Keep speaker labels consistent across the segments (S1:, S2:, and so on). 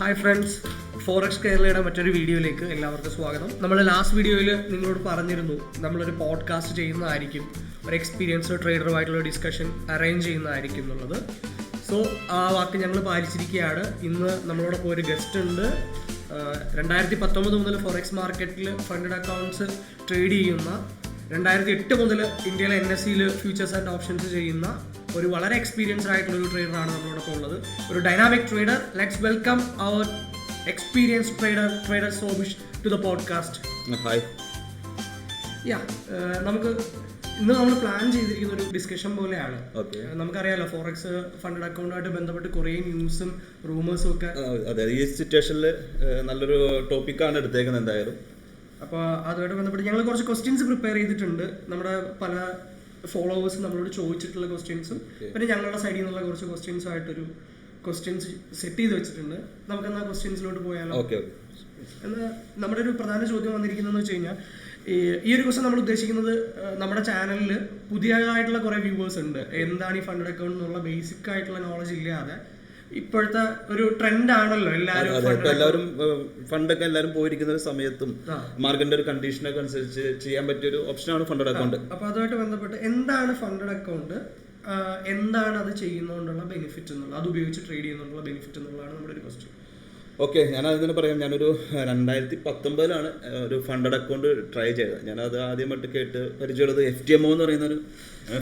S1: Hi friends, forex കേരളയുടെ മറ്റൊരു വീഡിയോയിലേക്ക് എല്ലാവർക്കും സ്വാഗതം. നമ്മൾ ലാസ്റ്റ് വീഡിയോയിൽ നിങ്ങളോട് പറഞ്ഞിരുന്നു നമ്മളൊരു പോഡ്കാസ്റ്റ് ചെയ്യുന്നതായിരിക്കും, ഒരു എക്സ്പീരിയൻസ്ഡ് ട്രേഡറുമായിട്ടുള്ള ഡിസ്കഷൻ അറേഞ്ച് ചെയ്യുന്നതായിരിക്കും എന്നുള്ളത്. സോ ആ വാക്ക് ഞങ്ങൾ പാലിച്ചിരിക്കുകയാണ്. ഇന്ന് നമ്മളോടൊപ്പം ഒരു ഗസ്റ്റ് ഉണ്ട്. 2019 മുതൽ ഫോറക്സ് മാർക്കറ്റിൽ ഫണ്ടഡ് അക്കൗണ്ട്സ് ട്രേഡ് ചെയ്യുന്ന, 2008 മുതൽ ഇന്ത്യയിലെ NSEയിൽ ഫ്യൂച്ചേഴ്സ് ആൻഡ് ഓപ്ഷൻസ് ചെയ്യുന്ന ഒരു വളരെ എക്സ്പീരിയൻസ്ഡ് ആയിട്ടുള്ള ഒരു ട്രേഡറാണ് നമ്മളോടൊപ്പം ഉള്ളത്. ഒരു dynamic trader. Let's welcome our experienced trader Sobish to the podcast.
S2: Hi.
S1: നമുക്ക് ഇന്ന് നമ്മൾ പ്ലാൻ ചെയ്തിരിക്കുന്ന ഒരു ഡിസ്കഷൻ പോലെയാണ്. നമുക്കറിയാലോ, ഫോറക്സ് ഫണ്ടഡ് അക്കൗണ്ടുമായിട്ട് ബന്ധപ്പെട്ട് കുറേ ന്യൂസും റൂമേഴ്സും ഒക്കെ.
S2: അതെ, ഈ സിറ്റുവേഷനിൽ നല്ലൊരു ടോപ്പിക്കാണ് എടുത്തേക്കുന്നത് എന്തായാലും.
S1: അപ്പോൾ അതുമായിട്ട് ബന്ധപ്പെട്ട് ഞങ്ങൾ കുറച്ച് ക്വസ്റ്റ്യൻസ് പ്രിപ്പയർ ചെയ്തിട്ടുണ്ട്. നമ്മുടെ പല ഫോളോവേഴ്സ് നമ്മളോട് ചോദിച്ചിട്ടുള്ള ക്വസ്റ്റ്യൻസും പിന്നെ ഞങ്ങളുടെ സൈഡിൽ നിന്നുള്ള കുറച്ച് ക്വസ്റ്റ്യൻസുമായിട്ടൊരു ക്വസ്റ്റ്യൻസ് സെറ്റ് ചെയ്ത് വെച്ചിട്ടുണ്ട്. നമുക്കെന്നാൽ ക്വസ്റ്റ്യൻസിലോട്ട് പോയാലോ? എന്നാൽ നമ്മുടെ ഒരു പ്രധാന ചോദ്യം വന്നിരിക്കുന്നതെന്ന് വെച്ച് കഴിഞ്ഞാൽ, ഈ ഒരു ക്വസ്റ്റ്യൻ നമ്മൾ ഉദ്ദേശിക്കുന്നത്, നമ്മുടെ ചാനലിൽ പുതിയതായിട്ടുള്ള കുറേ വ്യൂവേഴ്സ് ഉണ്ട്. എന്താണ് ഈ ഫണ്ടഡ് അക്കൗണ്ട് എന്നുള്ള ബേസിക് ആയിട്ടുള്ള നോളജ് ഇല്ലാതെ. ഇപ്പോഴത്തെ ഒരു ട്രെൻഡ് ആണല്ലോ
S2: എല്ലാവരും ഫണ്ടൊക്കെ എല്ലാവരും പോയിരിക്കുന്ന ഒരു സമയത്തും മാർക്കറ്റിന്റെ ഒരു കണ്ടീഷനൊക്കെ അനുസരിച്ച് ചെയ്യാൻ പറ്റിയ ഒരു ഓപ്ഷനാണ് ഫണ്ടഡ് അക്കൗണ്ട്.
S1: അപ്പൊ അതുമായിട്ട് ബന്ധപ്പെട്ട് എന്താണ് ഫണ്ടഡ് അക്കൗണ്ട്, എന്താണ് അത് ചെയ്യുന്നതുകൊണ്ടുള്ള ബെനിഫിറ്റ് എന്നുള്ളത്, അത് ഉപയോഗിച്ച് ട്രേഡ് ചെയ്യുന്നതുകൊണ്ടുള്ള ബെനിഫിറ്റ് എന്നുള്ളതാണ് നമ്മുടെ ഒരു ക്വസ്റ്റ്യൻ.
S2: ഓക്കെ, ഞാൻ അതിന് പറയാം. ഞാനൊരു 2019 ഒരു ഫണ്ടഡ് അക്കൗണ്ട് ട്രൈ ചെയ്തത്. ഞാനത് ആദ്യമായിട്ട് കേട്ട് പരിചയമുള്ളത് FTMO എന്ന് പറയുന്നൊരു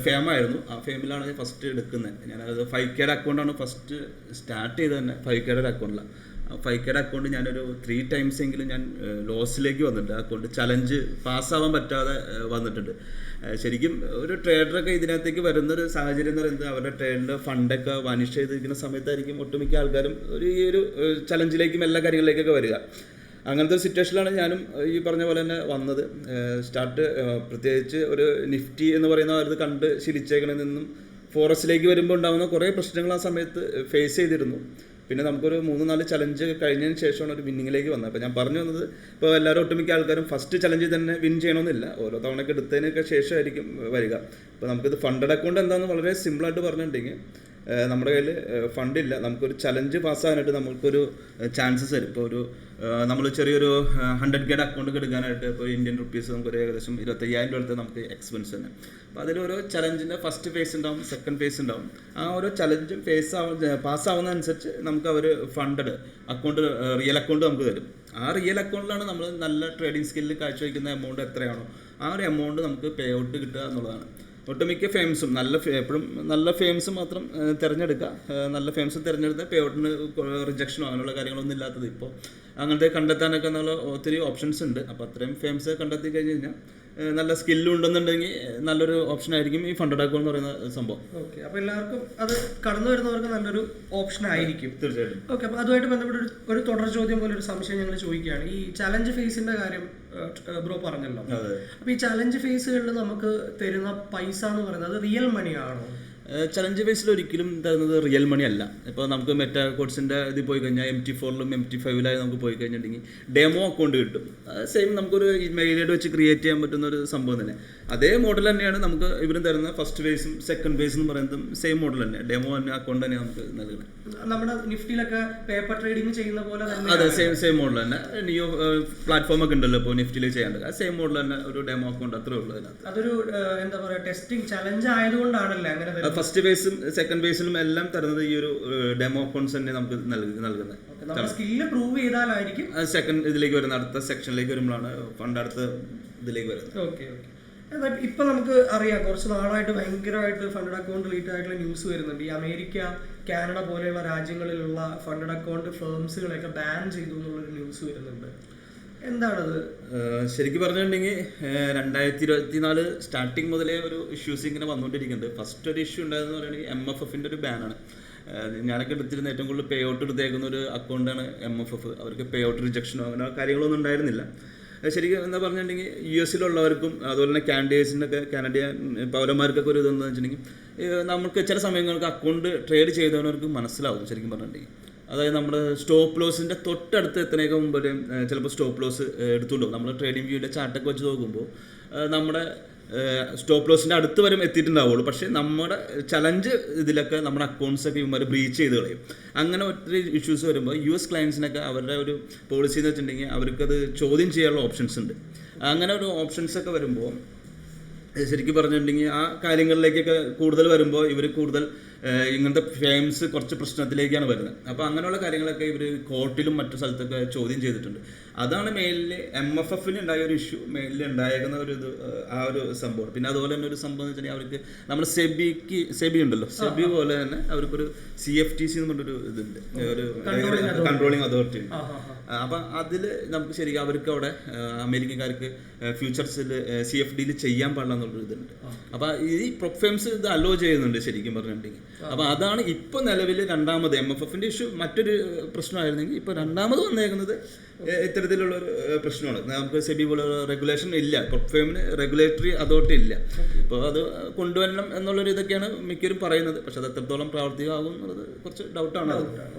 S2: ഫേമായിരുന്നു. ആ ഫേമിലാണ് ഞാൻ ഫസ്റ്റ് എടുക്കുന്നത്. ഞാനത് 5K അക്കൗണ്ടാണ് ഫസ്റ്റ് സ്റ്റാർട്ട് ചെയ്തത് തന്നെ. 5K അക്കൗണ്ടിലാണ്. 5K അക്കൗണ്ട് ഞാനൊരു 3 ടൈംസ് എങ്കിലും ഞാൻ ലോസിലേക്ക് വന്നിട്ടുണ്ട്. അക്കൗണ്ട് ചലഞ്ച് പാസ്സാവാൻ പറ്റാതെ വന്നിട്ടുണ്ട്. ശരിക്കും ഒരു ട്രേഡറൊക്കെ ഇതിനകത്തേക്ക് വരുന്നൊരു സാഹചര്യം എന്ന് പറയുന്നത്, അവരുടെ ട്രേഡിൻ്റെ ഫണ്ടൊക്കെ വാനിഷ് ചെയ്തിരിക്കുന്ന സമയത്തായിരിക്കും ഒട്ടുമിക്ക ആൾക്കാരും ഈ ഒരു ചലഞ്ചിലേക്കും എല്ലാ കാര്യങ്ങളിലേക്കൊക്കെ വരിക. അങ്ങനത്തെ ഒരു സിറ്റുവേഷനിലാണ് ഞാനും ഈ പറഞ്ഞ പോലെ തന്നെ വന്നത്. പ്രത്യേകിച്ച് ഒരു നിഫ്റ്റി എന്ന് പറയുന്ന അത് കണ്ട് ശീലിച്ചേക്കണിൽ നിന്നും ഫോറസ്റ്റിലേക്ക് വരുമ്പോൾ ഉണ്ടാകുന്ന കുറേ പ്രശ്നങ്ങൾ ആ സമയത്ത് ഫേസ് ചെയ്തിരുന്നു. പിന്നെ നമുക്കൊരു 3-4 ചലഞ്ച് കഴിഞ്ഞതിന് ശേഷമാണ് ഒരു വിന്നിങ്ങിലേക്ക് വന്നത്. അപ്പോൾ ഞാൻ പറഞ്ഞു വന്നത്, ഇപ്പോൾ എല്ലാവരും ഒട്ടുമിക്ക ആൾക്കാരും ഫസ്റ്റ് ചലഞ്ചിൽ തന്നെ വിൻ ചെയ്യണമെന്നില്ല. ഓരോ തവണയൊക്കെ എടുത്തതിനൊക്കെ ശേഷമായിരിക്കും വരിക. അപ്പോൾ നമുക്കിത് ഫണ്ടഡ് അക്കൗണ്ട് എന്താണെന്ന് വളരെ സിമ്പിളായിട്ട് പറഞ്ഞിട്ടുണ്ടെങ്കിൽ, നമ്മുടെ കയ്യിൽ ഫണ്ടില്ല, നമുക്കൊരു ചലഞ്ച് പാസ്സാകാനായിട്ട് നമുക്കൊരു ചാൻസസ് തരും. ഇപ്പോൾ നമ്മൾ ചെറിയൊരു 100K അക്കൗണ്ട് എടുക്കാനായിട്ട് ഇപ്പോൾ ഇന്ത്യൻ റുപ്പീസ് നമുക്കൊരു ഏകദേശം 25,000 രൂപ നമുക്ക് എക്സ്പെൻസ് തന്നെ. അപ്പോൾ അതിലൊരു ചലഞ്ചിൻ്റെ ഫസ്റ്റ് ഫേസ് ഉണ്ടാവും, സെക്കൻഡ് ഫേസ് ഉണ്ടാവും. ആ ഓരോ ചലഞ്ചും പാസ്സാവുന്നതനുസരിച്ച് നമുക്ക് അവർ ഫണ്ടഡ് അക്കൗണ്ട്, റിയൽ അക്കൗണ്ട് നമുക്ക് തരും. ആ റിയൽ അക്കൗണ്ടിലാണ് നമ്മൾ നല്ല ട്രേഡിംഗ് സ്കില്ലിൽ കാഴ്ചവെക്കുന്ന എമൗണ്ട് എത്രയാണോ ആ ഒരു എമൗണ്ട് നമുക്ക് പേ ഔട്ട് കിട്ടുക എന്നുള്ളതാണ്. ഒട്ടുമിക്ക ഫേംസും എപ്പോഴും നല്ല ഫേംസ് മാത്രം തിരഞ്ഞെടുക്കുക. നല്ല ഫേംസ് തിരഞ്ഞെടുത്താൽ പേ ഔട്ടിന് റിജക്ഷനോ അങ്ങനെയുള്ള കാര്യങ്ങളൊന്നും ഇല്ലാത്തത്. ഇപ്പോൾ അങ്ങനത്തെ കണ്ടെത്താനൊക്കെ നല്ല ഒത്തിരി ഓപ്ഷൻസ് ഉണ്ട്. അപ്പോൾ അത്രയും ഫേംസ് കണ്ടെത്തി കഴിഞ്ഞ് കഴിഞ്ഞാൽ നല്ല സ്കില്ലും ഉണ്ടെന്നുണ്ടെങ്കിൽ നല്ലൊരു ഓപ്ഷൻ ആയിരിക്കും ഈ ഫണ്ടഡ് അക്കൗണ്ട് എന്ന് പറയുന്ന സംഭവം.
S1: ഓക്കെ, അപ്പോൾ എല്ലാവർക്കും അത് കടന്നു വരുന്നവർക്ക് നല്ലൊരു ഓപ്ഷൻ ആയിരിക്കും.
S2: തീർച്ചയായിട്ടും.
S1: ഓക്കെ, അപ്പോൾ അതുമായിട്ട് ബന്ധപ്പെട്ട ഒരു തുടർ ചോദ്യം പോലെ ഒരു സംശയം ഞങ്ങൾ ചോദിക്കുകയാണ്. ഈ ചലഞ്ച് ഫേസിന്റെ കാര്യം ബ്രോ പറഞ്ഞല്ലോ. അപ്പോൾ ഈ ചലഞ്ച് ഫേസുകളിൽ നമുക്ക് തരുന്ന പൈസ എന്ന് പറയുന്നത് റിയൽ മണി ആണോ?
S2: ചലഞ്ച് ഫേസിൽ ഒരിക്കലും തരുന്നത് റിയൽ മണി അല്ല. ഇപ്പോൾ നമുക്ക് മെറ്റാ കോഡ്സിൻ്റെ ഇത് പോയി കഴിഞ്ഞാൽ MT4ലും MT5ലായി നമുക്ക് പോയി കഴിഞ്ഞിട്ടുണ്ടെങ്കിൽ ഡെമോ അക്കൗണ്ട് കിട്ടും. സെയിം നമുക്കൊരു മെയിൽ ഐ ഡി വെച്ച് ക്രിയേറ്റ് ചെയ്യാൻ പറ്റുന്ന ഒരു സംഭവം തന്നെ. അതേ മോഡൽ തന്നെയാണ് നമുക്ക് ഇവരും തരുന്ന ഫസ്റ്റ് ഫേസും സെക്കൻഡ് ഫേസ് എന്ന് പറയുന്നതും സെയിം മോഡൽ തന്നെ, ഡെമോ തന്നെ അക്കൗണ്ട് തന്നെ നമുക്ക് നൽകുന്നത്.
S1: നമ്മുടെ നിഫ്റ്റിയിലൊക്കെ പേപ്പർ ട്രേഡിംഗ് ചെയ്യുന്ന പോലെ തന്നെ.
S2: അതെ, സെയിം മോഡൽ തന്നെ. നിയോ പ്ലാറ്റ്ഫോം ഒക്കെ ഉണ്ടല്ലോ ഇപ്പോൾ നിഫ്റ്റിയിൽ ചെയ്യേണ്ടത്, ആ സെയിം മോഡൽ തന്നെ ഒരു ഡെമോ അക്കൗണ്ട് അത്രേ ഉള്ളൂ അതിനകത്ത്.
S1: അതൊരു എന്താ പറയുക, ടെസ്റ്റിംഗ് ചലഞ്ച് ആയതുകൊണ്ടാണല്ലേ അങ്ങനെ
S2: ഫസ്റ്റ് ഫേസും സെക്കൻഡ് ഫേസിലും എല്ലാം തരുന്നത് ഈ ഒരു ഡെമോ അക്കൗണ്ട്സ് തന്നെ നമുക്ക് നൽകുന്നത്.
S1: സ്കില്ല് പ്രൂവ് ചെയ്താലായിരിക്കും
S2: സെക്കൻഡ് ഇതിലേക്ക് വരുന്നത്. അടുത്ത സെക്ഷനിലേക്ക് വരുമ്പോഴാണ് ഫണ്ട് അടുത്ത ഇതിലേക്ക് വരുന്നത്.
S1: ഓക്കെ. ഇപ്പൊ നമുക്ക് അറിയാം, കുറച്ച് നാളായിട്ട് ഭയങ്കരമായിട്ട് ഫണ്ടഡ് അക്കൗണ്ട് റിലേറ്റഡ് ആയിട്ടുള്ള ന്യൂസ് വരുന്നുണ്ട്. ഈ അമേരിക്ക, കാനഡ പോലെയുള്ള രാജ്യങ്ങളിലുള്ള ഫണ്ടഡ് അക്കൗണ്ട് ഫേംസുകളെയൊക്കെ ബാൻ ചെയ്തു എന്നുള്ളൊരു ന്യൂസ് വരുന്നുണ്ട്. എന്താണത്?
S2: ശരിക്കും പറഞ്ഞിട്ടുണ്ടെങ്കിൽ 2024 സ്റ്റാർട്ടിങ് മുതലേ ഒരു ഇഷ്യൂസ് ഇങ്ങനെ വന്നുകൊണ്ടിരിക്കുന്നുണ്ട്. ഫസ്റ്റ് ഒരു ഇഷ്യൂ ഉണ്ടായതെന്ന് പറയുകയാണെങ്കിൽ MFFന്റെ ഒരു ബാനാണ്. ഞാനൊക്കെ എടുത്തിരുന്ന ഏറ്റവും കൂടുതൽ പേ ഔട്ട് എടുത്തേക്കുന്ന ഒരു അക്കൗണ്ടാണ് MFF. അവർക്ക് പേ ഔട്ട് റിജക്ഷനോ അങ്ങനെ കാര്യങ്ങളൊന്നും ഉണ്ടായിരുന്നില്ല. ശരിക്കും എന്താ പറഞ്ഞിട്ടുണ്ടെങ്കിൽ US-ലുള്ളവർക്കും അതുപോലെ തന്നെ കാനഡിയൻ പൗരന്മാർക്കൊക്കെ ഒരു ഇതെന്ന് വെച്ചിട്ടുണ്ടെങ്കിൽ, നമുക്ക് ചില സമയങ്ങൾക്ക് അക്കൗണ്ട് ട്രേഡ് ചെയ്തവർക്ക് മനസ്സിലാവും ശരിക്കും പറഞ്ഞിട്ടുണ്ടെങ്കിൽ. അതായത് നമ്മൾ സ്റ്റോപ്പ് ലോസിൻ്റെ തൊട്ടടുത്ത് എത്തുന്നതിന് മുമ്പ് ചിലപ്പോൾ സ്റ്റോപ്പ് ലോസ് എടുത്തുകൊണ്ടുപോകും. നമ്മൾ ട്രേഡിംഗ് വ്യൂവിൻ്റെ ചാർട്ടൊക്കെ വെച്ച് നോക്കുമ്പോൾ നമ്മുടെ സ്റ്റോപ്പ് ലോസിൻ്റെ അടുത്ത് വരെ എത്തിയിട്ടുണ്ടാവുള്ളൂ. പക്ഷേ നമ്മുടെ ചലഞ്ച് ഇതിലൊക്കെ നമ്മുടെ അക്കൗണ്ട്സൊക്കെ ഇവന്മാർ ബ്രീച്ച് ചെയ്ത് കളയും. അങ്ങനെ ഒത്തിരി ഇഷ്യൂസ് വരുമ്പോൾ US ക്ലയൻസിനൊക്കെ അവരുടെ ഒരു പോളിസി എന്ന് വെച്ചിട്ടുണ്ടെങ്കിൽ അവർക്കത് ചോദ്യം ചെയ്യാനുള്ള ഓപ്ഷൻസ് ഉണ്ട്. അങ്ങനെ ഒരു ഓപ്ഷൻസൊക്കെ വരുമ്പോൾ ശരിക്കും പറഞ്ഞിട്ടുണ്ടെങ്കിൽ ആ കാര്യങ്ങളിലേക്കൊക്കെ കൂടുതൽ വരുമ്പോൾ ഇവർ കൂടുതൽ ഇങ്ങനത്തെ ഫേംസ് കുറച്ച് പ്രശ്നത്തിലേക്കാണ് വരുന്നത്. അപ്പോൾ അങ്ങനെയുള്ള കാര്യങ്ങളൊക്കെ ഇവർ കോർട്ടിലും മറ്റു സ്ഥലത്തൊക്കെ ചോദ്യം ചെയ്തിട്ടുണ്ട്. അതാണ് മെയിനിൽ MFFന് ഉണ്ടായ ഒരു ഇഷ്യൂ, മെയിനിൽ ഉണ്ടായിരുന്ന ഒരു ഇത് ആ ഒരു സംഭവം. പിന്നെ അതുപോലെ തന്നെ ഒരു സംഭവം എന്ന് വെച്ചിട്ടുണ്ടെങ്കിൽ അവർക്ക് സെബി ഉണ്ടല്ലോ, സെബി പോലെ തന്നെ അവർക്കൊരു CFTC എന്ന് പറഞ്ഞൊരു ഇതുണ്ട്, ഒരു കൺട്രോളിങ് അതോറിറ്റി ഉണ്ട്. അപ്പം അതിൽ നമുക്ക് ശരിക്കും അവർക്ക് അവിടെ അമേരിക്കക്കാർക്ക് ഫ്യൂച്ചർസിൽ CFDയിൽ ചെയ്യാൻ പാടില്ല എന്നുള്ളൊരു ഇതുണ്ട്. അപ്പം ഈ പ്രൊപ്പ് ഫേംസ് ഇത് അലോ ചെയ്യുന്നുണ്ട് ശരിക്കും പറഞ്ഞിട്ടുണ്ടെങ്കിൽ. അപ്പം അതാണ് ഇപ്പോൾ നിലവിൽ രണ്ടാമത് MFFന്റെ ഇഷ്യൂ മറ്റൊരു പ്രശ്നമായിരുന്നെങ്കിൽ ഇപ്പോൾ രണ്ടാമത് വന്നേക്കുന്നത് ഇത്തരത്തിലുള്ളൊരു പ്രശ്നമാണ്. നമുക്ക് സെബി പോലെ റെഗുലേഷൻ ഇല്ല, പ്രൊപ്പ് ഫേമിന് റെഗുലേറ്ററി അതോറിറ്റി ഇല്ല. അപ്പോൾ അത് കൊണ്ടുവരണം എന്നുള്ളൊരു ഇതൊക്കെയാണ് മിക്കവരും പറയുന്നത്. പക്ഷെ അത് എത്രത്തോളം പ്രാവർത്തികമാകും എന്നുള്ളത് കുറച്ച് ഡൗട്ടാണ്.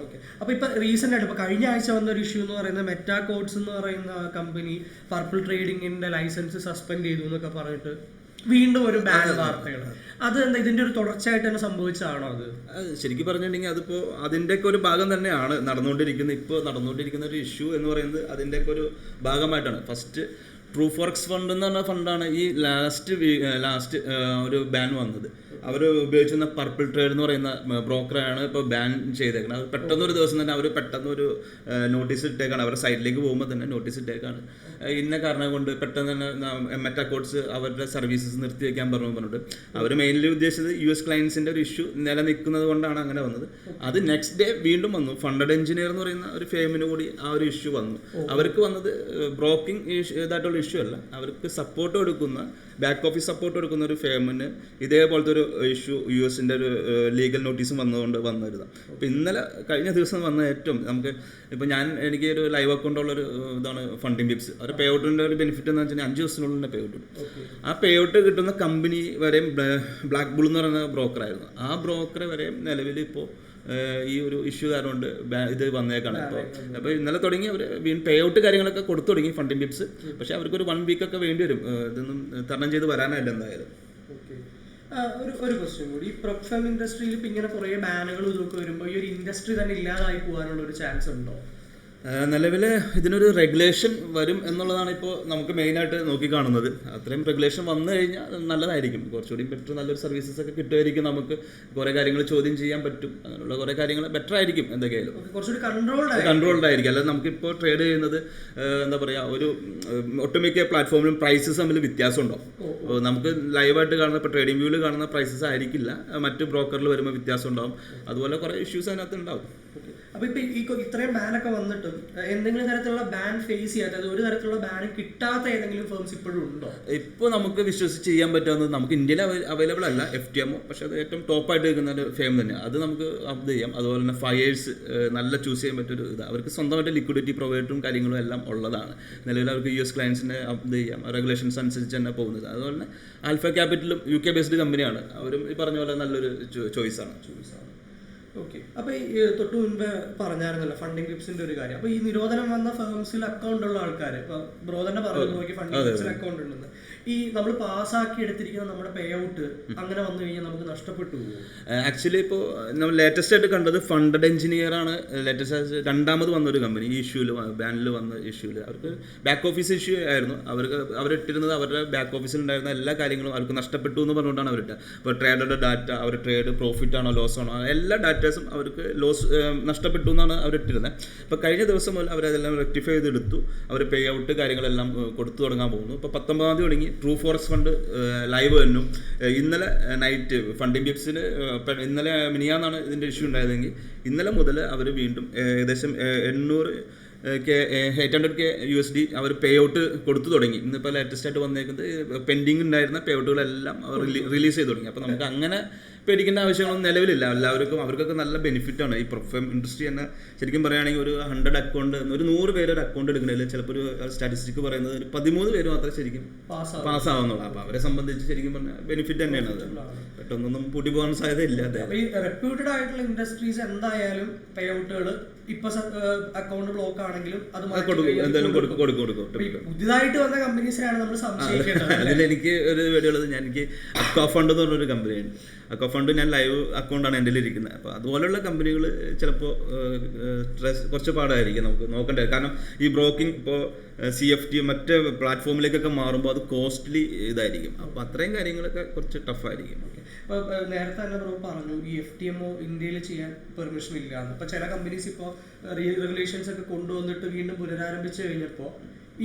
S1: അപ്പോൾ ഇപ്പോൾ റീസെൻ്റ് ആയിട്ട് ഇപ്പോൾ കഴിഞ്ഞ ആഴ്ച വന്നൊരു ഇഷ്യൂ എന്ന് പറയുന്നത് മെറ്റാ കോഡ്സ് എന്ന് പറയുന്ന കമ്പനി പർപ്പിൾ ട്രേഡിങ്ങിൻ്റെ ലൈസൻസ് സസ്പെൻഡ് ചെയ്തു എന്നൊക്കെ പറഞ്ഞിട്ട് വീണ്ടും ഒരു ബാൻ വാർത്തകൾ. അത് എന്താ ഇതിന്റെ ഒരു തുടർച്ചയായിട്ട് തന്നെ സംഭവിച്ചതാണോ? അത്
S2: ശരിക്കും പറഞ്ഞിട്ടുണ്ടെങ്കിൽ അതിപ്പോൾ അതിൻ്റെയൊക്കെ ഒരു ഭാഗം തന്നെയാണ് ഇപ്പോൾ നടന്നുകൊണ്ടിരിക്കുന്ന ഒരു ഇഷ്യൂ എന്ന് പറയുന്നത് അതിൻ്റെയൊക്കെ ഒരു ഭാഗമായിട്ടാണ്. ഫസ്റ്റ് ട്രൂ ഫോറക്സ് ഫണ്ട് എന്ന് പറഞ്ഞ ഫണ്ടാണ് ഈ ലാസ്റ്റ് ഒരു ബാൻ വന്നത്. അവർ ഉപയോഗിച്ചിരുന്ന പർപ്പിൾ ട്രേഡ് എന്ന് പറയുന്ന ബ്രോക്കറാണ് ഇപ്പോൾ ബാൻ ചെയ്തേക്കുന്നത്. അത് പെട്ടെന്നൊരു ദിവസം തന്നെ അവർ പെട്ടെന്നൊരു നോട്ടീസ് ഇട്ടേക്കാണ്, അവരുടെ സൈറ്റിലേക്ക് പോകുമ്പോൾ തന്നെ നോട്ടീസ് ഇട്ടേക്കാണ്. ഇന്ന കാരണം കൊണ്ട് പെട്ടെന്ന് തന്നെ മെറ്റാ കോഡ്സ് അവരുടെ സർവീസസ് നിർത്തിവെക്കാൻ പറഞ്ഞിട്ട് അവർ മെയിൻലി ഉദ്ദേശിച്ചത് US ക്ലയൻസിൻ്റെ ഒരു ഇഷ്യൂ നിലനിൽക്കുന്നത് കൊണ്ടാണ് അങ്ങനെ വന്നത്. അത് നെക്സ്റ്റ് ഡേ വീണ്ടും വന്നു. ഫണ്ടഡ് എഞ്ചിനീയർ എന്ന് പറയുന്ന ഒരു ഫേമിന് കൂടി ആ ഒരു ഇഷ്യൂ വന്നു. അവർക്ക് വന്നത് ബ്രോക്കിംഗ് ഇതായിട്ടുള്ള ഇഷ്യൂ അല്ല, അവർക്ക് സപ്പോർട്ട് കൊടുക്കുന്ന ബാക്ക് ഓഫീസ് സപ്പോർട്ട് കൊടുക്കുന്ന ഒരു ഫേമിന് ഇതേപോലത്തെ ഒരു ഇഷ്യൂ US-ൻ്റെ ഒരു ലീഗൽ നോട്ടീസും വന്നതുകൊണ്ട് വന്നിരുന്നത്. അപ്പോൾ കഴിഞ്ഞ ദിവസം വന്ന ഏറ്റവും ഇപ്പോൾ എനിക്ക് ഒരു ലൈവ് അക്കൗണ്ടുള്ളൊരു ഇതാണ് ഫണ്ടിങ് ബിപ്സ്. അവരുടെ പേ ഔട്ടിൻ്റെ ഒരു ബെനിഫിറ്റ് എന്ന് വെച്ചാൽ 5 ദിവസത്തിനുള്ളിൽ തന്നെ പേ ഔട്ട് ഉണ്ട്. ആ പേ ഔട്ട് കിട്ടുന്ന കമ്പനി വരെയും ബ്ലാക്ക് ബുൾ എന്ന് പറയുന്ന ബ്രോക്കറായിരുന്നു. ആ ബ്രോക്കറെ വരെയും നിലവിൽ ഇപ്പോൾ ഈ ഒരു ഇഷ്യൂ കാരണം കൊണ്ട് ഇത് വന്നേക്കാണ്. അപ്പോൾ ഇന്നലെ തുടങ്ങി അവർ പേ ഔട്ട് കാര്യങ്ങളൊക്കെ കൊടുത്തു തുടങ്ങി ഫണ്ടിങ് ബിപ്സ്. പക്ഷേ അവർക്കൊരു 1 വീക്കൊക്കെ വേണ്ടി വരും ഇതൊന്നും തരണം ചെയ്ത് വരാനായിട്ട് എന്തായാലും.
S1: ഒരു ക്വസ്റ്റ്യൻ കൂടി, ഈ പ്രൊപ്പ് ഫേം ഇൻഡസ്ട്രിയിൽ ഇപ്പം ഇങ്ങനെ കുറേ ബാനുകളും ഇതൊക്കെ വരുമ്പോൾ ഈ ഒരു ഇൻഡസ്ട്രി തന്നെ ഇല്ലാതായി പോകാനുള്ള ഒരു ചാൻസ് ഉണ്ടോ?
S2: നിലവിൽ ഇതിനൊരു റെഗുലേഷൻ വരും എന്നുള്ളതാണ് ഇപ്പോൾ നമുക്ക് മെയിനായിട്ട് നോക്കിക്കാണുന്നത്. അത്രയും റെഗുലേഷൻ വന്നു കഴിഞ്ഞാൽ നല്ലതായിരിക്കും, കുറച്ചുകൂടി ബെറ്റർ നല്ലൊരു സർവീസസ് ഒക്കെ കിട്ടുമായിരിക്കും. നമുക്ക് കുറേ കാര്യങ്ങൾ ചോദ്യം ചെയ്യാൻ പറ്റും, അങ്ങനെയുള്ള കുറേ കാര്യങ്ങൾ ബെറ്റർ ആയിരിക്കും. എന്തൊക്കെയായാലും
S1: കുറച്ചുകൂടി
S2: കൺട്രോൾഡ് ആയിരിക്കും. അല്ലാതെ നമുക്കിപ്പോൾ ട്രേഡ് ചെയ്യുന്നത് എന്താ പറയുക, ഒരു ഒട്ടുമിക്ക പ്ലാറ്റ്ഫോമിലും പ്രൈസസ് തമ്മിൽ വ്യത്യാസം ഉണ്ടാവും. നമുക്ക് ലൈവായിട്ട് കാണുന്ന ഇപ്പോൾ ട്രേഡിംഗ് വ്യൂവിൽ കാണുന്ന പ്രൈസസ് ആയിരിക്കില്ല മറ്റ് ബ്രോക്കറിൽ വരുമ്പോൾ വ്യത്യാസം ഉണ്ടാവും. അതുപോലെ കുറേ ഇഷ്യൂസ് അതിനകത്ത് ഉണ്ടാവും.
S1: അപ്പോൾ ഇപ്പോൾ ഇത്രയും ബാനൊക്കെ വന്നിട്ടും എന്തെങ്കിലും തരത്തിലുള്ള ബാൻ ഫേസ് ചെയ്യാത്ത, ഒരു തരത്തിലുള്ള ബാൻ കിട്ടാത്ത ഏതെങ്കിലും ഫേംസ് ഇപ്പോഴും ഉണ്ടോ?
S2: ഇപ്പോൾ നമുക്ക് വിശ്വസിച്ച് ചെയ്യാൻ പറ്റാവുന്നത് നമുക്ക് ഇന്ത്യയിൽ അവൈലബിൾ അല്ല FTMO, പക്ഷേ അത് ഏറ്റവും ടോപ്പായിട്ട് നിൽക്കുന്ന ഒരു ഫേം തന്നെയാണ്. അത് നമുക്ക് അപ്ഡ് ചെയ്യാം. അതുപോലെ തന്നെ ഫയേഴ്സ് നല്ല ചൂസ് ചെയ്യാൻ പറ്റൊരു ഇത്, അവർക്ക് സ്വന്തമായിട്ട് ലിക്വിഡിറ്റി പ്രൊവൈഡറും കാര്യങ്ങളും എല്ലാം ഉള്ളതാണ്. നിലവിൽ അവർക്ക് US ക്ലയൻസിനെ അപ്ഡ് ചെയ്യാം, റെഗുലേഷൻസ് അനുസരിച്ച് തന്നെ പോകുന്നത്. അതുപോലെ തന്നെ ആൽഫ ക്യാപിറ്റലും UK ബേസ്ഡ് കമ്പനിയാണ്, അവരും ഈ പറഞ്ഞ പോലെ നല്ലൊരു ചോയ്സാണ്.
S1: ഓക്കെ. അപ്പോൾ ഈ തൊട്ട് മുൻപ് പറഞ്ഞായിരുന്നല്ലോ ഫണ്ടിങ് ബിപ്സിന്റെ ഒരു കാര്യം. അപ്പോൾ ഈ നിരോധനം വന്ന ഫേംസിൽ അക്കൗണ്ട് ഉള്ള ആൾക്കാർ, ഇപ്പോൾ ബ്രോ തന്നെ പറഞ്ഞു നോക്കി ഫണ്ടിങ് ബിപ്സിൽ അക്കൗണ്ട് ഉണ്ടെന്ന്, ഈ നമ്മൾ പാസ്സാക്കി എടുത്തിരിക്കുന്ന നമ്മുടെ പേ ഔട്ട് അങ്ങനെ വന്നു കഴിഞ്ഞാൽ നമുക്ക് നഷ്ടപ്പെട്ടു പോകും.
S2: ആക്ച്വലി ഇപ്പോൾ നമ്മൾ ലേറ്റസ്റ്റ് ആയിട്ട് കണ്ടത് ഫണ്ടഡ് എഞ്ചിനീയർ ആണ്. ലേറ്റസ്റ്റ് രണ്ടാമത് വന്നൊരു കമ്പനി ഈ ഇഷ്യൂവിൽ, ബാനിൽ വന്ന ഇഷ്യൂവിൽ അവർക്ക് ബാക്ക് ഓഫീസ് ഇഷ്യൂ ആയിരുന്നു. അവരിട്ടിരുന്നത് അവരുടെ ബാക്ക് ഓഫീസിൽ ഉണ്ടായിരുന്ന എല്ലാ കാര്യങ്ങളും അവർക്ക് നഷ്ടപ്പെട്ടു എന്ന് പറഞ്ഞുകൊണ്ടാണ് അവരിട്ടത്. ഇപ്പോൾ ട്രേഡറുടെ ഡാറ്റ, അവർ ട്രേഡ് പ്രോഫിറ്റ് ആണോ ലോസ് ആണോ, എല്ലാ ഡാറ്റാസും അവർക്ക് നഷ്ടപ്പെട്ടു എന്നാണ് അവരിട്ടിരുന്നത്. അപ്പോൾ കഴിഞ്ഞ ദിവസം മുതൽ അവരതെല്ലാം റെക്ടിഫൈ ചെയ്തെടുത്തു. അവർ പേ ഔട്ട് കാര്യങ്ങളെല്ലാം കൊടുത്തു തുടങ്ങാൻ പോകുന്നു. ഇപ്പോൾ 19 തുടങ്ങി ട്രൂ ഫോറക്സ് ഫണ്ട് ലൈവ് വന്നു. ഇന്നലെ നൈറ്റ് ഫണ്ടിങ് ബിപ്സിന് ഇന്നലെ മിനിയാന്നാണ് ഇതിൻ്റെ ഇഷ്യൂ ഉണ്ടായതെങ്കിൽ ഇന്നലെ മുതൽ അവർ വീണ്ടും ഏകദേശം 800K USD അവർ പേ ഔട്ട് കൊടുത്തു തുടങ്ങി. ഇന്നിപ്പോൾ ലേറ്റസ്റ്റ് ആയിട്ട് വന്നേക്കുന്നത് പെൻഡിങ് ഉണ്ടായിരുന്ന പേ ഔട്ടുകളെല്ലാം അവർ റിലീസ് ചെയ്ത് തുടങ്ങി. അപ്പോൾ നമുക്ക് അങ്ങനെ പേടിക്കേണ്ട ആവശ്യങ്ങളൊന്നും നിലവിലില്ല. അവർക്കൊക്കെ നല്ല ബെനിഫിറ്റാണ്. ഈ പ്രൊപ്പ് ഫേം ഇൻഡസ്ട്രി തന്നെ ശരിക്കും പറയുകയാണെങ്കിൽ ഒരു 100 അക്കൗണ്ട്, ഒരു 100 പേര് ഒരു അക്കൗണ്ട് എടുക്കണമെങ്കിൽ ചിലപ്പോൾ ഒരു സ്റ്റാറ്റിസ്റ്റിക് പറയുന്നത് ഒരു 13 പേര് മാത്രമേ ശരിക്കും പാസ്സാവുന്നുള്ളൂ. അപ്പോൾ അവരെ സംബന്ധിച്ച് ശരിക്കും പറഞ്ഞാൽ ബെനിഫിറ്റ് തന്നെയാണ് അത്. പെട്ടെന്നൊന്നും പൂട്ടി പോകാൻ സാധ്യതയില്ല.
S1: അപ്പൊ ഈ റെപ്യൂട്ടഡ് ആയിട്ടുള്ള ഇൻഡസ്ട്രീസ് എന്തായാലും പേ ഔട്ടുകൾ ഇപ്പൊ അക്കൗണ്ട് ബ്ലോക്ക് ആണെങ്കിലും അത് പുതിയതായിട്ട് വന്ന കമ്പനീസിനാണ് നമ്മൾ സംശയിക്കേണ്ടത്.
S2: അതിലെനിക്ക് ഒരു വീഡിയോയുള്ളത്, എനിക്ക് അക്വാ ഫണ്ട് എന്ന് പറഞ്ഞൊരു കമ്പനിയുണ്ട്. അക്വാ ഫണ്ട് ഞാൻ ലൈവ് അക്കൗണ്ടാണ് എൻ്റെ ഇരിക്കുന്നത്. അപ്പോൾ അതുപോലെയുള്ള കമ്പനികൾ ചിലപ്പോൾ കുറച്ച് പാടായിരിക്കും നമുക്ക് നോക്കേണ്ടത്. കാരണം ഈ ബ്രോക്കിംഗ് ഇപ്പോൾ CFT മറ്റ് പ്ലാറ്റ്ഫോമിലേക്കൊക്കെ മാറുമ്പോൾ അത് കോസ്റ്റ്ലി ഇതായിരിക്കും. അപ്പോൾ അത്രയും കാര്യങ്ങളൊക്കെ കുറച്ച് ടഫായിരിക്കും.
S1: ഇപ്പോൾ നേരത്തെ തന്നെ ബ്രോ പറഞ്ഞു ഈ FTMO ഇന്ത്യയിൽ ചെയ്യാൻ പെർമിഷൻ ഇല്ല. ഇപ്പോൾ ചില കമ്പനീസ് ഇപ്പോൾ റെഗുലേഷൻസ് ഒക്കെ കൊണ്ടുവന്നിട്ട് വീണ്ടും പുനരാരംഭിച്ചു കഴിഞ്ഞപ്പോൾ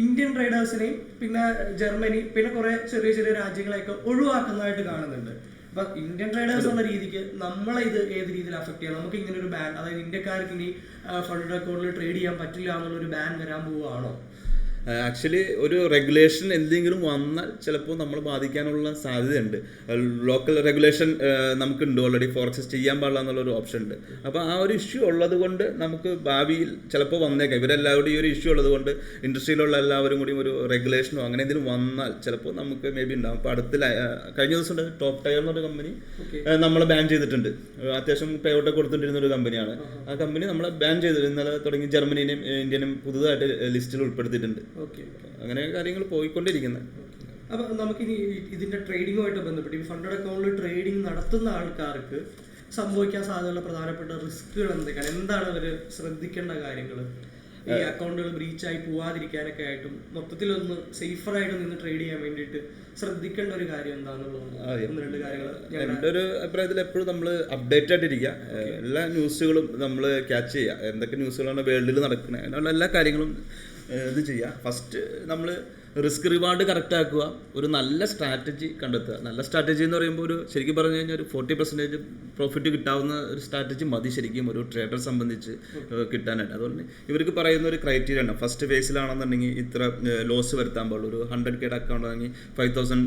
S1: ഇന്ത്യൻ ട്രേഡേഴ്സിനെയും പിന്നെ ജർമ്മനി പിന്നെ കുറെ ചെറിയ ചെറിയ രാജ്യങ്ങളെയൊക്കെ ഒഴിവാക്കുന്നതായിട്ട് കാണുന്നുണ്ട്. അപ്പൊ ഇന്ത്യൻ ട്രേഡേഴ്സ് എന്ന രീതിക്ക് നമ്മളെ ഇത് ഏത് രീതിയിൽ അഫക്ട് ചെയ്യാം? നമുക്ക് ഇങ്ങനെ ഒരു ബാൻ, അതായത് ഇന്ത്യക്കാർക്ക് ഇനി ഫണ്ട് അക്കൗണ്ടിൽ ട്രേഡ് ചെയ്യാൻ പറ്റില്ല എന്നുള്ളൊരു ബാൻ വരാൻ പോവുകയാണോ?
S2: ആക്ച്വലി ഒരു റെഗുലേഷൻ എന്തെങ്കിലും വന്നാൽ ചിലപ്പോൾ നമ്മൾ ബാധിക്കാനുള്ള സാധ്യതയുണ്ട്. ലോക്കൽ റെഗുലേഷൻ നമുക്കുണ്ട് ഓൾറെഡി, ഫോറക്സ് ചെയ്യാൻ പാടില്ല എന്നുള്ളൊരു ഓപ്ഷൻ ഉണ്ട്. അപ്പോൾ ആ ഒരു ഇഷ്യൂ ഉള്ളത് കൊണ്ട് നമുക്ക് ഭാവിയിൽ ചിലപ്പോൾ വന്നേക്കാം. ഇവരെല്ലാവരും ഈ ഒരു ഇഷ്യൂ ഉള്ളത് കൊണ്ട് ഇൻഡസ്ട്രിയിലുള്ള എല്ലാവരും കൂടി ഒരു റെഗുലേഷനോ അങ്ങനെ എന്തെങ്കിലും വന്നാൽ ചിലപ്പോൾ നമുക്ക് മേ ബി ഉണ്ടാകും. ഇപ്പോൾ കഴിഞ്ഞ ദിവസം ഉണ്ട് ടോപ്പ് ടയർ എന്നൊരു കമ്പനി നമ്മളെ ബാൻ ചെയ്തിട്ടുണ്ട്. അത്യാവശ്യം പേ ഔട്ട് കൊടുത്തിട്ടിരുന്ന ഒരു കമ്പനിയാണ്. ആ കമ്പനി നമ്മളെ ബാൻ ചെയ്തിട്ട് ഇന്നലെ തുടങ്ങി ജർമ്മനിയും ഇന്ത്യനും പുതുതായിട്ട് ലിസ്റ്റിൽ ഉൾപ്പെടുത്തിയിട്ടുണ്ട്. അങ്ങനെ കാര്യങ്ങൾ പോയിക്കൊണ്ടിരിക്കുന്നത്.
S1: അപ്പൊ നമുക്കിനി ഇതിന്റെ ട്രേഡിങ്ങുമായിട്ട് ബന്ധപ്പെട്ട് ഈ ഫണ്ടഡ് അക്കൗണ്ടിൽ ട്രേഡിംഗ് നടത്തുന്ന ആൾക്കാർക്ക് സംഭവിക്കാൻ സാധ്യതയുള്ള പ്രധാനപ്പെട്ട റിസ്കുകൾ എന്തൊക്കെയാണ്? എന്താണ് അവര് ശ്രദ്ധിക്കേണ്ട കാര്യങ്ങൾ ഈ അക്കൗണ്ടുകൾ ബ്രീച്ചായി പോവാതിരിക്കാനൊക്കെ ആയിട്ടും മൊത്തത്തിലൊന്ന് സേഫറായിട്ട് നിന്ന് ട്രേഡ് ചെയ്യാൻ വേണ്ടിയിട്ട് ശ്രദ്ധിക്കേണ്ട ഒരു കാര്യം എന്താണെന്നുള്ളത് രണ്ട് കാര്യങ്ങൾ
S2: എൻ്റെ ഒരു അഭിപ്രായത്തിൽ എപ്പോഴും നമ്മൾ അപ്ഡേറ്റ് ആയിട്ടിരിക്കുക. എല്ലാ ന്യൂസുകളും നമ്മൾ ക്യാച്ച് ചെയ്യുക. എന്തൊക്കെ ന്യൂസുകളാണ് വേൾഡിൽ നടക്കുന്നത് അതിനുള്ള എല്ലാ കാര്യങ്ങളും ഇത് ചെയ്യുക. ഫസ്റ്റ് നമ്മൾ റിസ്ക് റിവാർഡ് കറക്റ്റ് ആക്കുക, ഒരു നല്ല സ്ട്രാറ്റജി കണ്ടെത്തുക. നല്ല സ്ട്രാറ്റജി എന്ന് പറയുമ്പോൾ ഒരു ശരിക്കും പറഞ്ഞു കഴിഞ്ഞാൽ ഒരു 40% പ്രോഫിറ്റ് കിട്ടാവുന്ന ഒരു സ്ട്രാറ്റജി മതി ശരിക്കും ഒരു ട്രേഡറെ സംബന്ധിച്ച് കിട്ടാനായിട്ട്. അതുകൊണ്ട് ഇവർക്ക് പറയുന്ന ഒരു ക്രൈറ്റീരിയ ആണ്. ഫസ്റ്റ് ഫേസിലാണെന്നുണ്ടെങ്കിൽ ഇത്ര ലോസ് വരുത്താൻ പാടുള്ളൂ. ഒരു 100K അക്കൗണ്ട് ആണെങ്കിൽ 5000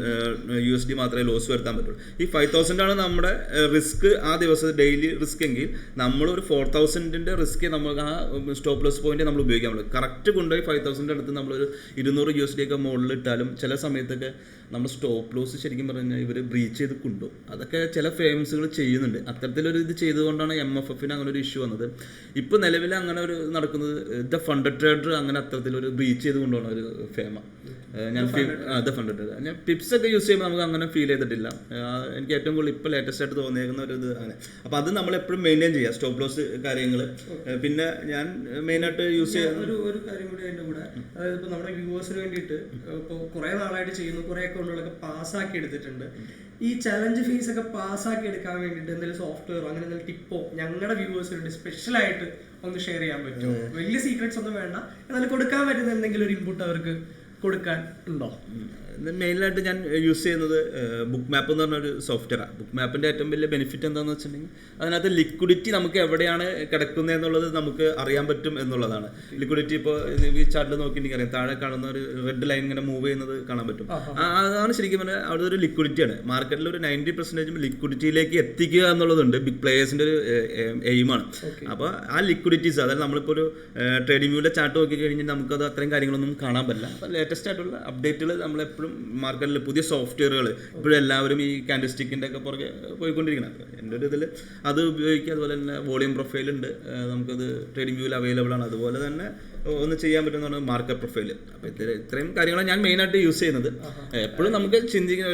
S2: USD മാത്രമേ ലോസ് വരുത്താൻ പറ്റുള്ളൂ. ഈ 5000 ആണ് നമ്മുടെ റിസ്ക് ആ ദിവസം ഡെയിലി റിസ്ക് എങ്കിൽ നമ്മളൊരു 4000-ന്റെ റിസ്ക് നമുക്ക് ആ സ്റ്റോപ്പ് ലോസ് പോയിന്റ് നമ്മൾ ഉപയോഗിക്കാൻ പറ്റുള്ളൂ. കറക്റ്റ് കൊണ്ടുപോയി 5000 അടുത്ത് നമ്മളൊരു 200 USD മുകളിൽ ഇട്ടാലും ചില സമയത്തൊക്കെ നമ്മൾ സ്റ്റോപ്പ് ലോസ് ശരിക്കും പറഞ്ഞാൽ ഇവർ ബ്രീച്ച് ചെയ്ത് കൊണ്ടുപോകും. അതൊക്കെ ചില ഫേംസുകൾ ചെയ്യുന്നുണ്ട്. അത്തരത്തിലൊരു ഇത് ചെയ്തുകൊണ്ടാണ് MFFന് അങ്ങനെ ഒരു ഇഷ്യൂ വന്നത്. ഇപ്പോൾ നിലവിൽ അങ്ങനെ ഒരു നടക്കുന്നത് ദ ഫണ്ടഡ് ട്രേഡർ അങ്ങനെ അത്തരത്തിലൊരു ബ്രീച്ച് ചെയ്ത് കൊണ്ടുപോകുന്ന ഒരു ഫേമാണ്. ഞാൻ ഫണ്ടഡ് ട്രേഡർ ഞാൻ പിപ്സ് ഒക്കെ യൂസ് ചെയ്യുമ്പോൾ നമുക്ക് അങ്ങനെ ഫീൽ ചെയ്തിട്ടില്ല. എനിക്ക് ഏറ്റവും കൂടുതൽ ഇപ്പോൾ ലേറ്റസ്റ്റ് ആയിട്ട് തോന്നിയേക്കുന്ന ഒരു ഇത് അങ്ങനെ. അപ്പോൾ അത് നമ്മൾ എപ്പോഴും മെയിൻറ്റെയിൻ ചെയ്യുക സ്റ്റോപ്പ് ലോസ് കാര്യങ്ങൾ. പിന്നെ ഞാൻ മെയിനായിട്ട് യൂസ് ചെയ്യുന്ന
S1: ഒരു കാര്യം കൂടി അതിൻ്റെ കൂടെ, അതായത് ഇപ്പോൾ നമ്മുടെ വ്യൂവേഴ്സിന് വേണ്ടിയിട്ട് ഇപ്പോൾ കുറേ നാളായിട്ട് ചെയ്യുന്നു, കുറേ അക്കൗണ്ടുകളൊക്കെ പാസ്സാക്കി എടുത്തിട്ടുണ്ട്. ഈ ചലഞ്ച് ഫീസ് ഒക്കെ പാസ്സാക്കി എടുക്കാൻ വേണ്ടിയിട്ട് എന്തെങ്കിലും സോഫ്റ്റ്വെയറോ അങ്ങനെ എന്തെങ്കിലും ടിപ്പോ ഞങ്ങളുടെ വ്യൂവേഴ്സിന് വേണ്ടി സ്പെഷ്യലായിട്ട് ഒന്ന് ഷെയർ ചെയ്യാൻ പറ്റുമോ? വലിയ സീക്രറ്റ്സ് ഒന്നും വേണ്ട, എന്നാലും കൊടുക്കാൻ പറ്റുന്ന എന്തെങ്കിലും ഒരു ഇൻപുട്ട് അവർക്ക് കൊടുക്കാൻ ഉണ്ടോ?
S2: മെയിനായിട്ട് ഞാൻ യൂസ് ചെയ്യുന്നത് ബുക്ക് മാപ്പ് എന്ന് പറഞ്ഞൊരു സോഫ്റ്റ്വെയറാണ്. ബുക്ക് മാപ്പിൻ്റെ ഏറ്റവും വലിയ ബെനിഫിറ്റ് എന്താണെന്ന് വെച്ചിട്ടുണ്ടെങ്കിൽ അതിനകത്ത് ലിക്വിഡിറ്റി നമുക്ക് എവിടെയാണ് കിടക്കുന്നത് എന്നുള്ളത് നമുക്ക് അറിയാൻ പറ്റും എന്നുള്ളതാണ്. ലിക്വിഡിറ്റി ഇപ്പോൾ ഈ ചാർട്ടിൽ നോക്കിയിട്ടുണ്ടെങ്കിൽ അറിയാം, താഴെ കാണുന്ന ഒരു റെഡ് ലൈൻ ഇങ്ങനെ മൂവ് ചെയ്യുന്നത് കാണാൻ പറ്റും. അതാണ് ശരിക്കും പറഞ്ഞാൽ അവിടെ ഒരു ലിക്വിഡിറ്റിയാണ്. മാർക്കറ്റിൽ ഒരു 90% ലിക്വിഡിറ്റിയിലേക്ക് എത്തിക്കുക എന്നുള്ളതുണ്ട് ബിഗ് പ്ലേയേഴ്സിൻ്റെ ഒരു എയിമാണ്. അപ്പോൾ ആ ലിക്വിഡിറ്റീസ്, അതായത് നമ്മളിപ്പോൾ ഒരു ട്രേഡിംഗ് വ്യൂവിലെ ചാർട്ട് നോക്കി കഴിഞ്ഞാൽ നമുക്കത് അത്രയും കാര്യങ്ങളൊന്നും കാണാൻ പറ്റില്ല. അപ്പോൾ ലേറ്റസ്റ്റ് ആയിട്ടുള്ള അപ്ഡേറ്റുകൾ നമ്മളെപ്പോഴും മാർക്കറ്റിൽ പുതിയ സോഫ്റ്റ്വെയറുകൾ ഇപ്പോഴും എല്ലാവരും ഈ കാൻഡിൽസ്റ്റിക്കിൻ്റെ ഒക്കെ പുറകെ പോയിക്കൊണ്ടിരിക്കണം. എൻ്റെ ഒരു ഇതിൽ അത് ഉപയോഗിക്കുക. അതുപോലെ തന്നെ വോളിയം പ്രൊഫൈലുണ്ട്, നമുക്കത് ട്രേഡിംഗ് വ്യൂവിൽ അവൈലബിൾ ആണ്. അതുപോലെ തന്നെ ഒന്ന് ചെയ്യാൻ പറ്റുന്നതാണ് മാർക്കറ്റ് പ്രൊഫൈൽ. അപ്പോൾ ഇത്രയും കാര്യങ്ങളാണ് ഞാൻ മെയിനായിട്ട് യൂസ് ചെയ്യുന്നത്. എപ്പോഴും നമുക്ക് ചിന്തിക്കുന്ന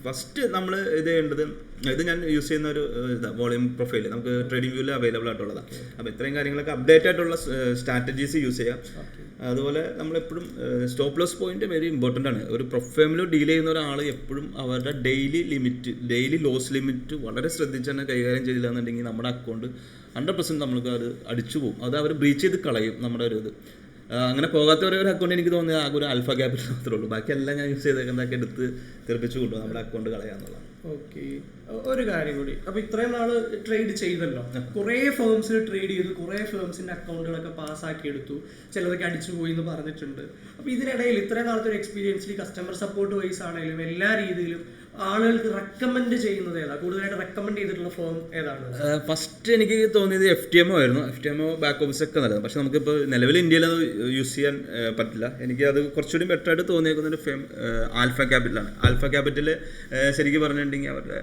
S2: ഫസ്റ്റ് നമ്മൾ ഇത് ചെയ്യേണ്ടത്, ഇത് ഞാൻ യൂസ് ചെയ്യുന്ന ഒരു ഇതാണ് വോളിയം പ്രൊഫൈൽ, നമുക്ക് ട്രേഡിംഗ് വ്യൂവിൽ അവൈലബിൾ ആയിട്ടുള്ളതാണ്. അപ്പോൾ ഇത്രയും കാര്യങ്ങളൊക്കെ അപ്ഡേറ്റ് ആയിട്ടുള്ള സ്ട്രാറ്റജീസ് യൂസ് ചെയ്യാം. അതുപോലെ നമ്മളെപ്പോഴും stop loss point very important ആണ്. ഒരു പ്രൊഫൈമിൽ ഡീൽ ചെയ്യുന്ന ഒരാൾ എപ്പോഴും അവരുടെ ഡെയിലി ലോസ് ലിമിറ്റ് വളരെ ശ്രദ്ധിച്ച് തന്നെ കൈകാര്യം ചെയ്തില്ല എന്നുണ്ടെങ്കിൽ നമ്മുടെ അക്കൗണ്ട് 100% നമ്മൾക്ക് അത് അടിച്ചു പോകും. അത് അവർ ബ്രീച്ച് ചെയ്ത് കളയും നമ്മുടെ ഒരു ഇത്. അങ്ങനെ പോകാത്ത ഒരു അക്കൗണ്ട് എനിക്ക് തോന്നിയത് ആകെ ഒരു ആൽഫ ക്യാപിറ്റൽ മാത്രമേ ഉള്ളൂ. ബാക്കിയെല്ലാം ഞാൻ യൂസ് ചെയ്തേക്കുന്നതൊക്കെ എടുത്ത് തെറിപ്പിച്ചു കൊണ്ടുപോകും നമ്മുടെ അക്കൗണ്ട് കളയാന്നുള്ളതാണ്.
S1: ഓക്കെ, ഒരു കാര്യം കൂടി. അപ്പോൾ ഇത്രയും നാൾ ട്രേഡ് ചെയ്തല്ലോ, കുറേ ഫേംസിൽ ട്രേഡ് ചെയ്തു, കുറേ ഫേംസിൻ്റെ അക്കൗണ്ടുകളൊക്കെ പാസ്സാക്കി എടുത്തു, ചിലതൊക്കെ അടിച്ചു പോയി എന്ന് പറഞ്ഞിട്ടുണ്ട്. അപ്പോൾ ഇതിനിടയിൽ ഇത്രയും നാളത്തെ ഒരു എക്സ്പീരിയൻസിൽ കസ്റ്റമർ സപ്പോർട്ട് വൈസ് ആണെങ്കിലും എല്ലാ രീതിയിലും ആളുകൾക്ക് റെക്കമെൻഡ് ചെയ്യുന്നത് ഏതാണ്? കൂടുതലായിട്ട് റെക്കമെൻഡ് ചെയ്തിട്ടുള്ള ഫേം ഏതാണ്?
S2: ഫസ്റ്റ് എനിക്ക് തോന്നിയത് FTMO ആയിരുന്നു. FTMO ബാക്ക് ഓഫീസ് ഒക്കെ നല്ലത്. പക്ഷെ നമുക്കിപ്പോൾ നിലവിൽ ഇന്ത്യയിൽ അത് യൂസ് ചെയ്യാൻ പറ്റില്ല. എനിക്ക് അത് കുറച്ചുകൂടി ബെറ്റർ ആയിട്ട് തോന്നിയേക്കുന്ന ഒരു ഫേം ആൽഫ ക്യാപിറ്റലാണ്. ആൽഫ ക്യാപിറ്റൽ ശരിക്കും പറഞ്ഞിട്ടുണ്ടെങ്കിൽ അവരുടെ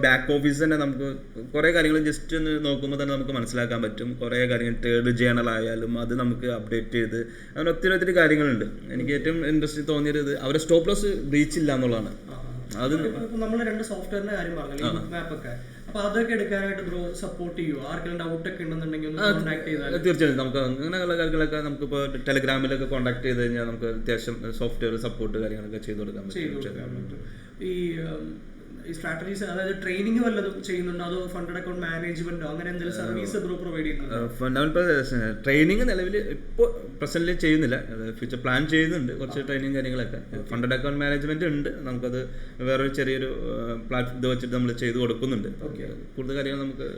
S2: ബാക്ക് ഓഫീസ് തന്നെ നമുക്ക് കുറേ കാര്യങ്ങൾ ജസ്റ്റ് ഒന്ന് നോക്കുമ്പോൾ തന്നെ നമുക്ക് മനസ്സിലാക്കാൻ പറ്റും. കുറേ കാര്യങ്ങൾ ട്രേഡ് ജേണൽ ആയാലും അത് നമുക്ക് അപ്ഡേറ്റ് ചെയ്ത് അങ്ങനെ ഒത്തിരി കാര്യങ്ങളുണ്ട്. എനിക്ക് ഏറ്റവും ഇൻട്രസ്റ്റ് തോന്നിയത് അവരുടെ സ്റ്റോപ്പ് ലോസ് ബ്രീച്ച് ഇല്ല എന്നുള്ളതാണ്. അത്
S1: നമ്മൾ 2 സോഫ്റ്റ്വെയറിന്റെ കാര്യം പറഞ്ഞല്ലോ, മാപ്പൊക്കെ. അപ്പൊ അതൊക്കെ എടുക്കാനായിട്ട് ബ്രോ സപ്പോർട്ട് ചെയ്യുമോ? ആർക്കെങ്കിലും ഡൗട്ട് ഒക്കെ ഉണ്ടെന്നുണ്ടെങ്കിൽ ഒന്ന് കോൺടാക്ട് ചെയ്താൽ
S2: തീർച്ചയായും നമുക്ക് അങ്ങനെയുള്ള കാര്യങ്ങളൊക്കെ നമുക്കിപ്പോൾ ടെലഗ്രാമിലൊക്കെ കോൺടാക്ട് ചെയ്ത് കഴിഞ്ഞാൽ നമുക്ക് അത്യാവശ്യം സോഫ്റ്റ്വെയർ സപ്പോർട്ട് കാര്യങ്ങളൊക്കെ ചെയ്ത് കൊടുക്കാൻ പറ്റും.
S1: ഈ സ്ട്രാറ്റജീസ്, അതായത് ട്രെയിനിങ് വല്ലതും ചെയ്യുന്നുണ്ടോ, അതോ ഫണ്ടഡ് അക്കൗണ്ട് മാനേജ്മെന്റോ അങ്ങനെ എന്തെങ്കിലും സർവീസ് ബ്രോ പ്രൊവൈഡ് ചെയ്യുന്നുണ്ടോ?
S2: ട്രെയിനിങ് നിലവിൽ ഇപ്പോൾ പ്രസന്റിൽ ചെയ്യുന്നില്ല, ഫ്യൂച്ചർ പ്ലാൻ ചെയ്യുന്നുണ്ട് കുറച്ച് ട്രെയിനിങ് കാര്യങ്ങളൊക്കെ. ഫണ്ടഡ് അക്കൗണ്ട് മാനേജ്മെന്റ് ഉണ്ട്, നമുക്കത് വേറൊരു ചെറിയൊരു പ്ലാറ്റ്ഫോം ഇത് വെച്ചിട്ട് നമ്മൾ ചെയ്ത് കൊടുക്കുന്നുണ്ട്. കൂടുതൽ കാര്യങ്ങൾ നമുക്ക്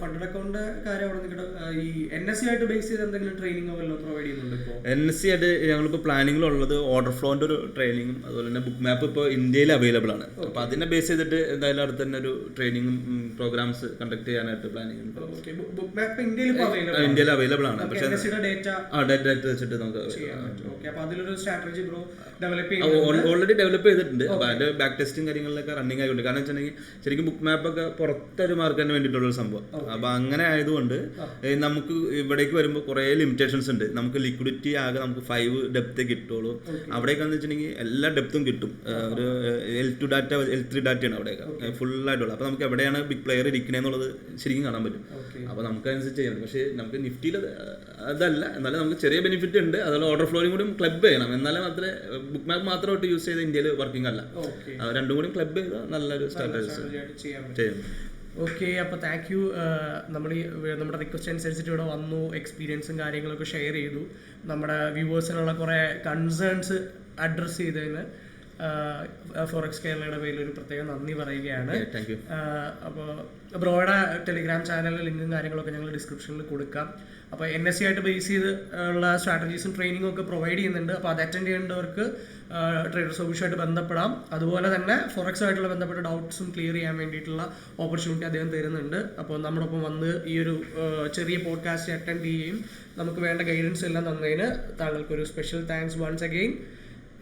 S1: ഫണ്ടഡ് അക്കൗണ്ട് കാര്യം അവിടെ നിൽക്കട്ടെ. ഈ NSE ആയിട്ട് ബേസ് ചെയ്ത് എന്തെങ്കിലും ട്രെയിനിങ്ങോ വല്ലതും പ്രൊവൈഡ് ചെയ്യുന്നുണ്ട് ഇപ്പോൾ?
S2: NSE ആയിട്ട് ഞങ്ങളിപ്പോൾ പ്ലാനിങ്ങിലുള്ളത് ഓർഡർ ഫ്ലോന്റെ ഒരു ട്രെയിനിങ്ങും അതുപോലെ തന്നെ ബുക്ക് മാപ്പ് ഇപ്പോൾ ഇന്ത്യയിൽ അവൈലബിൾ ആണ്. അപ്പോൾ അതിനെ ബേസ് ചെയ്തിട്ട് എന്തായാലും അടുത്ത് തന്നെ ഒരു ട്രെയിനിങ്ങും പ്രോഗ്രാംസ് കണ്ടക്ട് ചെയ്യാനായിട്ട് പ്ലാനിങ് ഉണ്ട്. ഇന്ത്യയിൽ അവൈലബിൾ ആണ്. പക്ഷേ ഡേറ്റ വെച്ചിട്ട് നമുക്ക് ഓൾറെഡി ഡെവലപ്പ് ചെയ്തിട്ടുണ്ട്. അപ്പോൾ അതിന്റെ ബാക്ക് ടെസ്റ്റും കാര്യങ്ങളിലൊക്കെ റണ്ണിങ് ആയിട്ടുണ്ട്. കാരണം വെച്ചിട്ടുണ്ടെങ്കിൽ ശരിക്കും ബുക്ക് മാപ്പ് ഒക്കെ പുറത്തൊരു മാർക്കറ്റിന് വേണ്ടിയിട്ടുള്ള ഒരു സംഭവം. അപ്പോൾ അങ്ങനെ ആയതുകൊണ്ട് നമുക്ക് ഇവിടേക്ക് വരുമ്പോൾ കുറേ ലിമിറ്റേഷൻസ് ഉണ്ട്. നമുക്ക് ലിക്വിഡിറ്റി ആകെ നമുക്ക് 5 ഡെപ്ത് കിട്ടുള്ളൂ. അവിടേക്ക് വെച്ചിട്ടുണ്ടെങ്കിൽ എല്ലാ ഡെപ്തും കിട്ടും. ഒരു L2 ഡാറ്റ L3 ഡാറ്റയാണ് അവിടെയൊക്കെ ഫുള്ളായിട്ടുള്ളത്. അപ്പോൾ നമുക്ക് എവിടെയാണ് ബിഗ് പ്ലെയർ ഇരിക്കണേന്നുള്ളത് ശരിക്കും കാണാൻ പറ്റും. അപ്പോൾ നമുക്ക് അനുസരിച്ച് ചെയ്യാം. പക്ഷേ നമുക്ക് നിഫ്റ്റിയിൽ അതല്ല, എന്നാലും നമുക്ക് ചെറിയ ബെനിഫിറ്റ് ഉണ്ട്. അതുപോലെ ഓർഡർ ഫ്ലോയും കൂടി ക്ലബ് ചെയ്യണം, എന്നാലും മാത്രമേ ബുക്ക് മാപ്പ് മാത്രമായിട്ട് യൂസ് ചെയ്ത് ഇന്ത്യയിൽ വർക്കിംഗ് അല്ല. രണ്ടും കൂടി ക്ലബ് ചെയ്താൽ നല്ലൊരു സ്ട്രാറ്റജി ചെയ്യും.
S1: ഓക്കെ, അപ്പോൾ താങ്ക് യു. നമ്മുടെ റിക്വസ്റ്റ് അനുസരിച്ചിട്ട് ഇവിടെ വന്നു, എക്സ്പീരിയൻസും കാര്യങ്ങളൊക്കെ ഷെയർ ചെയ്തു, നമ്മുടെ വ്യൂവേഴ്സിനുള്ള കുറേ കൺസേൺസ് അഡ്രസ്സ് ചെയ്തതിന് ഫോറക്സ് കേരളയുടെ പേരിൽ ഒരു പ്രത്യേക നന്ദി പറയുകയാണ്. അപ്പോൾ ബ്രോയുടെ ടെലിഗ്രാം ചാനലിലെ ലിങ്കും കാര്യങ്ങളൊക്കെ ഞങ്ങൾ ഡിസ്ക്രിപ്ഷനിൽ കൊടുക്കാം. അപ്പോൾ NSE ആയിട്ട് ബേസ് ചെയ്ത് ഉള്ള സ്ട്രാറ്റജീസും ട്രെയിനിങ്ങും ഒക്കെ പ്രൊവൈഡ് ചെയ്യുന്നുണ്ട്. അപ്പോൾ അത് അറ്റൻഡ് ചെയ്യേണ്ടവർക്ക് ട്രേഡർ സൊല്യൂഷനായിട്ട് ബന്ധപ്പെടാം. അതുപോലെ തന്നെ ഫോറക്സ് ആയിട്ടുള്ള ബന്ധപ്പെട്ട ഡൗട്ട്സും ക്ലിയർ ചെയ്യാൻ വേണ്ടിയിട്ടുള്ള ഓപ്പർച്യൂണിറ്റി അദ്ദേഹം തരുന്നുണ്ട്. അപ്പോൾ നമ്മളൊപ്പം വന്ന് ഈ ഒരു ചെറിയ പോഡ്കാസ്റ്റ് അറ്റൻഡ് ചെയ്യുകയും നമുക്ക് വേണ്ട ഗൈഡൻസ് എല്ലാം തന്നതിന് താങ്കൾക്കൊരു special thanks once again.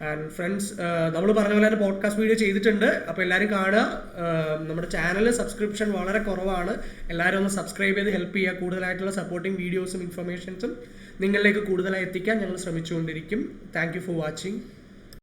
S1: And friends, നമ്മൾ പറഞ്ഞ പോലെ തന്നെ പോഡ്കാസ്റ്റ് വീഡിയോ ചെയ്തിട്ടുണ്ട്. അപ്പോൾ എല്ലാവരും കാണുക. നമ്മുടെ ചാനൽ സബ്സ്ക്രിപ്ഷൻ വളരെ കുറവാണ്. എല്ലാവരും ഒന്ന് സബ്സ്ക്രൈബ് ചെയ്ത് ഹെൽപ്പ് ചെയ്യുക. കൂടുതലായിട്ടുള്ള സപ്പോർട്ടിങ് വീഡിയോസും ഇൻഫർമേഷൻസും നിങ്ങളിലേക്ക് കൂടുതലായി എത്തിക്കാൻ ഞങ്ങൾ ശ്രമിച്ചുകൊണ്ടിരിക്കും. Thank you for watching.